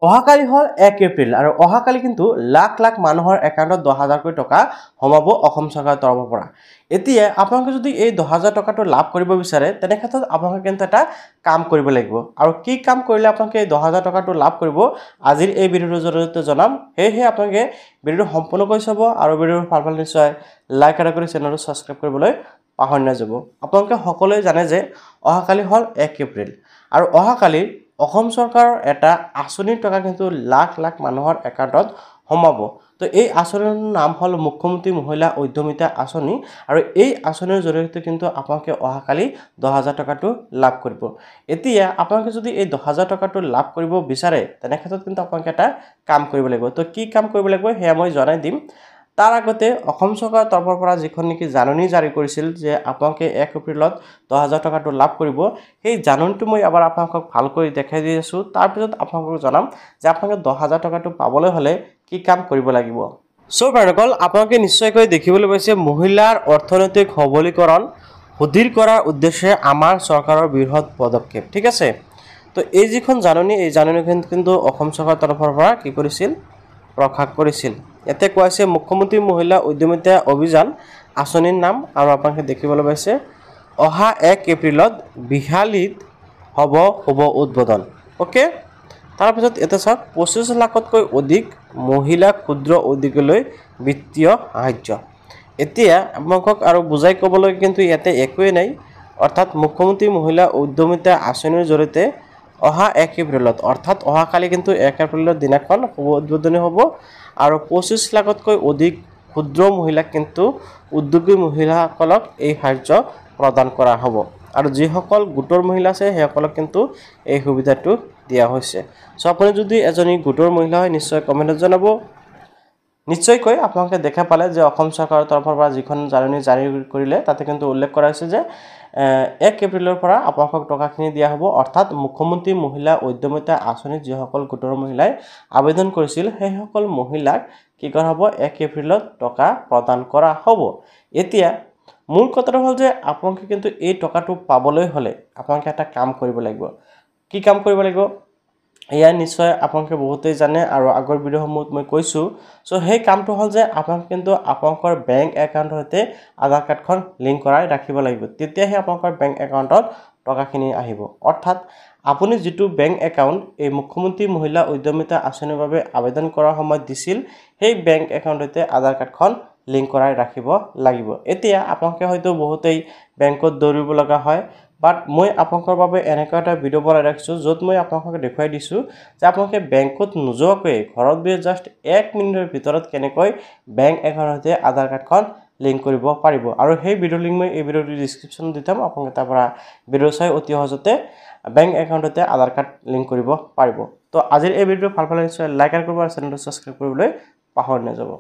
অহাকালি হল 1 এপ্ৰিল আৰু অহাকালি কিন্তু লাখ লাখ মানুহৰ একাউণ্টত 10,000 কোটি টকা সোমাব অসম চৰকাৰৰ তৰফৰ পৰা। এতিয়া আপোনালোকে যদি এই 10,000 টকাটো লাভ কৰিব বিচাৰে তেনে ক্ষেত্ৰত আপোনালোকে কিন্তু এটা কাম কৰিব লাগিব আৰু কি কাম কৰিলে আপোনালোকে এই 10,000 টকাটো লাভ কৰিব আজিৰ এই ভিডিঅ'টোৰ জৰিয়তে জনাম। সেয়েহে আপোনালোকে ভিডিঅ'টো সম্পূৰ্ণকৈ চাব আৰু ভিডিঅ'টো ভাল পালে নিশ্চয় লাইক আৰু কৰি চেনেলটো ছাবস্ক্ৰাইব কৰিবলৈ পাহৰি নাযাব। আপোনালোকে সকলোৱে জানে যে অহাকালি হল 1 এপ্ৰিল আৰু অহাকালি অসম চৰকাৰৰ এটা আঁচনিৰ টকা কিন্তু লাখ লাখ মানুহৰ একাউণ্টত সোমাব। তো এই আঁচনিৰ নাম হ'ল মুখ্যমন্ত্ৰী মহিলা উদ্যমিতা আঁচনি আৰু এই আঁচনিৰ জৰিয়তে কিন্তু আপোনালোকে অহাকালি 10,000 টকাটো লাভ কৰিব। এতিয়া আপোনালোকে যদি এই 10,000 টকাটো লাভ কৰিব বিচাৰে তেনে ক্ষেত্ৰত কিন্তু আপোনালোকে এটা কাম কৰিব লাগিব। তো কি কাম কৰিব লাগিব সেয়া মই জনাই দিম। তাৰ আগতে অসম চৰকাৰৰ তৰফৰ পৰা যিখন নেকি জাননী জাৰি কৰিছিল যে আপোনালোকে 1 এপ্ৰিলত 10,000 টকাটো লাভ কৰিব, সেই জাননীটো মই এবাৰ আপোনালোকক ভালকৈ দেখাই দি আছোঁ। তাৰপিছত আপোনালোকক জনাম যে আপোনালোকে 10,000 টকাটো পাবলৈ হ'লে কি কাম কৰিব লাগিব। চ' বাৰকল আপোনালোকে নিশ্চয়কৈ দেখিবলৈ পাইছে মহিলাৰ অৰ্থনৈতিক সবলীকৰণ সুদৃঢ় কৰাৰ উদ্দেশ্যে আমাৰ চৰকাৰৰ বৃহৎ পদক্ষেপ। ঠিক আছে, তো এই যিখন জাননী এই জাননীখন কিন্তু অসম চৰকাৰৰ তৰফৰ পৰা কি কৰিছিল প্ৰকাশ কৰিছিল। ইয়াতে কোৱা হৈছে মুখ্যমন্ত্ৰী মহিলা উদ্যমিতা অভিযান আঁচনিৰ নাম আৰু আপোনালোকে দেখিবলৈ পাইছে অহা 1 এপ্ৰিলত বিহালীত হ'ব শুভ উদ্বোধন। অ'কে, তাৰপিছত এটা চাওক 25 লাখতকৈ অধিক মহিলা ক্ষুদ্ৰ উদ্যোগলৈ বিত্তীয় সাহায্য। এতিয়া আপোনালোকক আৰু বুজাই ক'বলৈ কিন্তু ইয়াতে একোৱেই নাই, অৰ্থাৎ মুখ্যমন্ত্ৰী মহিলা উদ্যমিতা আঁচনিৰ জৰিয়তে অহা 1 এপ্ৰিলত অৰ্থাৎ অহাকালি কিন্তু 1 এপ্ৰিলৰ দিনাখন শুভ উদ্বোধনী হ'ব আৰু 25 লাখতকৈ অধিক ক্ষুদ্ৰ মহিলাক কিন্তু উদ্যোগী মহিলাসকলক এই সাহায্য প্ৰদান কৰা হ'ব আৰু যিসকল গোটৰ মহিলা আছে সেইসকলক কিন্তু এই সুবিধাটো দিয়া হৈছে। চ' আপুনি যদি এজনী গোটৰ মহিলা হয় নিশ্চয় কমেণ্টত জনাব। নিশ্চয়কৈ আপোনালোকে দেখা পালে যে অসম চৰকাৰৰ তৰফৰ পৰা যিখন জাননী জাৰি কৰিলে তাতে কিন্তু উল্লেখ কৰা হৈছে যে 1 এপ্ৰিলৰ পৰা আপোনালোকক টকাখিনি দিয়া হ'ব, অৰ্থাৎ মুখ্যমন্ত্ৰী মহিলা উদ্যমিতা আঁচনিত যিসকল গোটৰ মহিলাই আবেদন কৰিছিল সেইসকল মহিলাক কি কৰা হ'ব 1 এপ্ৰিলত টকা প্ৰদান কৰা হ'ব। এতিয়া মূল কথাটো হ'ল যে আপোনালোকে কিন্তু এই টকাটো পাবলৈ হ'লে আপোনালোকে এটা কাম কৰিব লাগিব। কি কাম কৰিব লাগিব এয়া নিশ্চয় আপোনালোকে বহুতেই জানে আৰু আগৰ ভিডিঅ'সমূহত মই কৈছোঁ। চ' সেই কামটো হ'ল যে আপোনালোকে কিন্তু আপোনালোকৰ বেংক একাউণ্টৰ সৈতে আধাৰ কাৰ্ডখন লিংক কৰাই ৰাখিব লাগিব, তেতিয়াহে আপোনালোকৰ বেংক একাউণ্টত টকাখিনি আহিব। অৰ্থাৎ আপুনি যিটো বেংক একাউণ্ট এই মুখ্যমন্ত্ৰী মহিলা উদ্যমিতা আঁচনিৰ বাবে আবেদন কৰাৰ সময়ত দিছিল সেই বেংক একাউণ্টতে আধাৰ কাৰ্ডখন লিংক কৰাই ৰাখিব লাগিব। এতিয়া আপোনালোকে হয়তো বহুতেই বেংকত দৌৰিব লগা হয়, বাট মই আপোনালোকৰ বাবে এনেকুৱা এটা ভিডিঅ' বনাই ৰাখিছোঁ য'ত মই আপোনালোকক দেখুৱাই দিছোঁ যে আপোনালোকে বেংকত নোযোৱাকৈ ঘৰত বহি জাষ্ট 1 মিনিটৰ ভিতৰত কেনেকৈ বেংক একাউণ্টতে আধাৰ কাৰ্ডখন লিংক কৰিব পাৰিব আৰু সেই ভিডিঅ' লিংক মই এই ভিডিঅ'টোৰ ডিছক্ৰিপশ্যনত দি থ'ম। আপোনালোকে তাৰ পৰা ভিডিঅ' চাই অতি সহজতে বেংক একাউণ্টতে আধাৰ কাৰ্ড লিংক কৰিব পাৰিব। তো আজিৰ এই ভিডিঅ'টো ভাল পালে নিশ্চয় লাইক আৰু কৰিব আৰু চেনেলটো ছাবস্ক্ৰাইব কৰিবলৈ পাহৰি নাযাব।